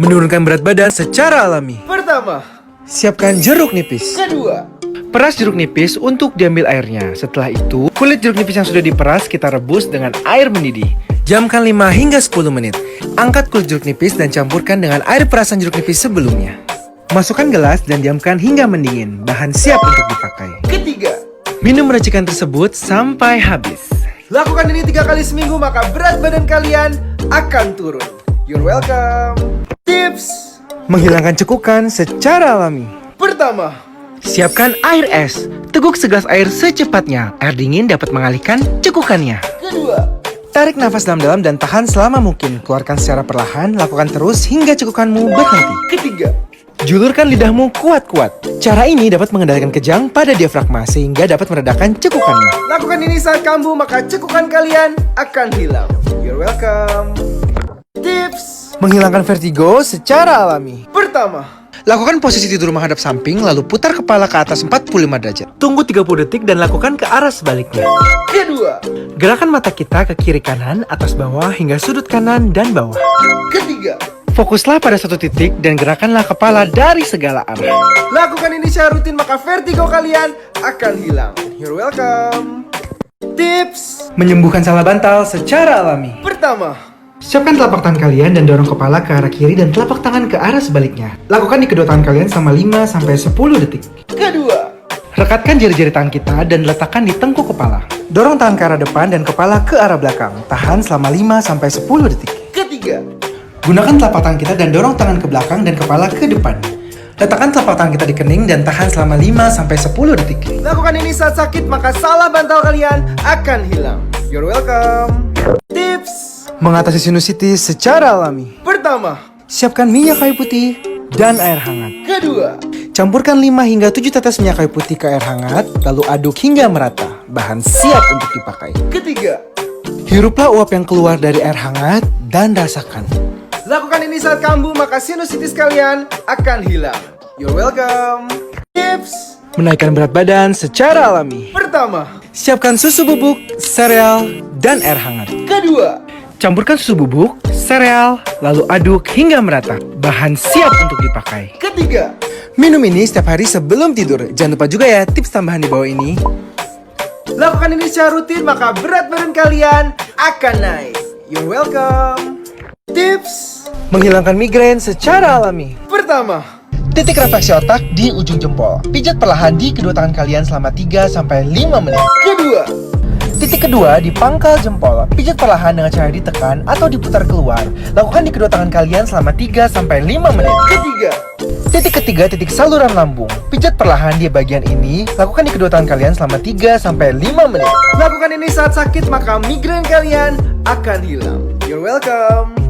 Menurunkan berat badan secara alami. Pertama. Siapkan jeruk nipis. Kedua. Peras jeruk nipis untuk diambil airnya. Setelah itu, kulit jeruk nipis yang sudah diperas kita rebus dengan air mendidih. Jamkan 5 hingga 10 menit. Angkat kulit jeruk nipis dan campurkan dengan air perasan jeruk nipis sebelumnya. Masukkan gelas dan diamkan hingga mendingin. Bahan siap untuk dipakai. Ketiga. Minum racikan tersebut sampai habis. Lakukan ini 3 kali seminggu maka berat badan kalian akan turun. You're welcome. Tips. Menghilangkan cekukan secara alami. Pertama. Siapkan air es. Teguk segelas air secepatnya. Air dingin dapat mengalihkan cekukannya. Kedua. Tarik nafas dalam-dalam dan tahan selama mungkin. Keluarkan secara perlahan, lakukan terus hingga cekukanmu berhenti. Ketiga. Julurkan lidahmu kuat-kuat. Cara ini dapat mengendalikan kejang pada diafragma sehingga dapat meredakan cekukanmu. Lakukan ini saat kambuh maka cekukan kalian akan hilang. You're welcome. Tips. Menghilangkan vertigo secara alami. Pertama. Lakukan posisi tidur menghadap samping lalu putar kepala ke atas 45 derajat. Tunggu 30 detik dan lakukan ke arah sebaliknya. Kedua. Gerakan mata kita ke kiri kanan, atas bawah hingga sudut kanan dan bawah. Ketiga. Fokuslah pada satu titik dan gerakanlah kepala dari segala arah. Lakukan ini secara rutin maka vertigo kalian akan hilang. You're welcome. Tips. Menyembuhkan salah bantal secara alami. Pertama. Siapkan telapak tangan kalian dan dorong kepala ke arah kiri dan telapak tangan ke arah sebaliknya. Lakukan di kedua tangan kalian selama 5-10 detik. Kedua. Rekatkan jari-jari tangan kita dan letakkan di tengkuk kepala. Dorong tangan ke arah depan dan kepala ke arah belakang. Tahan selama 5-10 detik. Ketiga. Gunakan telapak tangan kita dan dorong tangan ke belakang dan kepala ke depan. Letakkan telapak tangan kita di kening dan tahan selama 5-10 detik. Lakukan ini saat sakit maka salah bantal kalian akan hilang. You're welcome. Tips. Mengatasi sinusitis secara alami. Pertama. Siapkan minyak kayu putih dan air hangat. Kedua. Campurkan 5 hingga 7 tetes minyak kayu putih ke air hangat, lalu aduk hingga merata. Bahan siap untuk dipakai. Ketiga. Hiruplah uap yang keluar dari air hangat dan rasakan. Lakukan ini saat kambuh maka sinusitis kalian akan hilang. You're welcome. Tips. Menaikkan berat badan secara alami. Pertama. Siapkan susu bubuk, sereal, dan air hangat. Kedua. Campurkan susu bubuk, sereal, lalu aduk hingga merata. Bahan siap untuk dipakai. Ketiga. Minum ini setiap hari sebelum tidur. Jangan lupa juga ya tips tambahan di bawah ini. Lakukan ini secara rutin maka berat badan kalian akan naik. You're welcome. Tips. Menghilangkan migrain secara alami. Pertama. Titik refleksi otak di ujung jempol. Pijat perlahan di kedua tangan kalian selama 3-5 menit. Kedua. Titik kedua di pangkal jempol. Pijat perlahan dengan cara ditekan atau diputar keluar. Lakukan di kedua tangan kalian selama 3-5 menit. Ketiga. Titik ketiga, titik saluran lambung. Pijat perlahan di bagian ini. Lakukan di kedua tangan kalian selama 3-5 menit. Lakukan ini saat sakit maka migrain kalian akan hilang. You're welcome.